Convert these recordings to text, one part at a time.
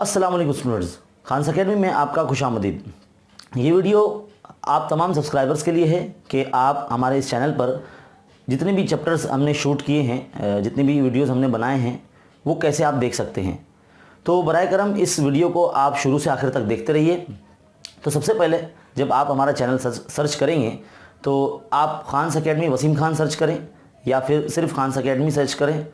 अस्सलाम वालेकुम students, Khan academy में आपका खुशामदीद। ये वीडियो आप तमाम सब्सक्राइबर्स के लिए है कि आप हमारे इस चैनल पर जितने भी चैप्टर्स हमने शूट किए हैं, जितनी भी वीडियोस हमने बनाए हैं, वो कैसे आप देख सकते हैं। तो बराए करम इस वीडियो को आप शुरू से आखिर तक देखते रहिए। तो सबसे पहले जब आप हमारा चैनल सर्च करेंगे तो आप खान अकेडमी वसीम खान सर्च करें या फिर सिर्फ खान अकेडमी सर्च करें।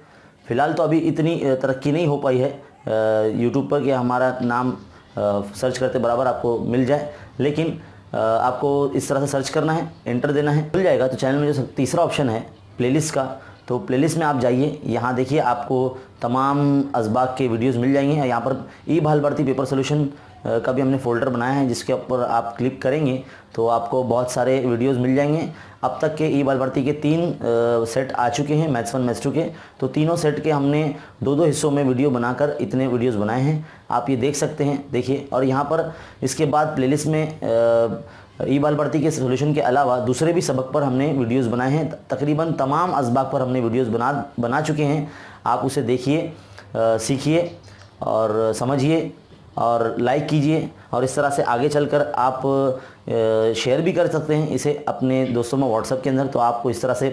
फ़िलहाल तो अभी इतनी तरक्की नहीं हो पाई है यूट्यूब पर कि हमारा नाम सर्च करते बराबर आपको मिल जाए, लेकिन आपको इस तरह से सर्च करना है, एंटर देना है, मिल जाएगा। तो चैनल में जो तीसरा ऑप्शन है प्लेलिस्ट का, तो प्लेलिस्ट में आप जाइए। यहाँ देखिए आपको तमाम असबाक के वीडियोस मिल जाएंगे। यहाँ पर ई भाल भर्ती पेपर सोल्यूशन का भी हमने फ़ोल्डर बनाया है, जिसके ऊपर आप क्लिक करेंगे तो आपको बहुत सारे वीडियोस मिल जाएंगे। अब तक के ई भाल भर्ती के 3 सेट आ चुके हैं, मैथ्स 1 मैथ्स 2 के। तो तीनों सेट के हमने 2-2 हिस्सों में वीडियो बनाकर इतने वीडियोस बनाए हैं, आप ये देख सकते हैं। देखिए, और यहाँ पर इसके बाद प्लेलिस्ट में ई बाल भर्ती के सोल्यूशन के अलावा दूसरे भी सबक पर हमने वीडियोस बनाए हैं। तकरीबन तमाम असबाक पर हमने वीडियोस बना चुके हैं। आप उसे देखिए, सीखिए और समझिए और लाइक कीजिए, और इस तरह से आगे चलकर आप शेयर भी कर सकते हैं इसे अपने दोस्तों में व्हाट्सएप के अंदर। तो आपको इस तरह से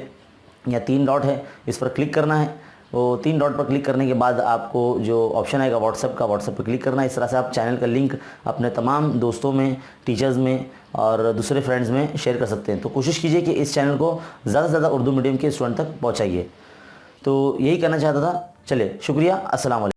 या 3 डॉट है, इस पर क्लिक करना है। वो 3 डॉट पर क्लिक करने के बाद आपको जो ऑप्शन आएगा व्हाट्सएप का, व्हाट्सएप पर क्लिक करना है। इस तरह से आप चैनल का लिंक अपने तमाम दोस्तों में, टीचर्स में और दूसरे फ्रेंड्स में शेयर कर सकते हैं। तो कोशिश कीजिए कि इस चैनल को ज़्यादा से ज़्यादा उर्दू मीडियम के स्टूडेंट तक पहुँचाइए। तो यही कहना चाहता था। चलिए, शुक्रिया, अस्सलाम वालेकुम।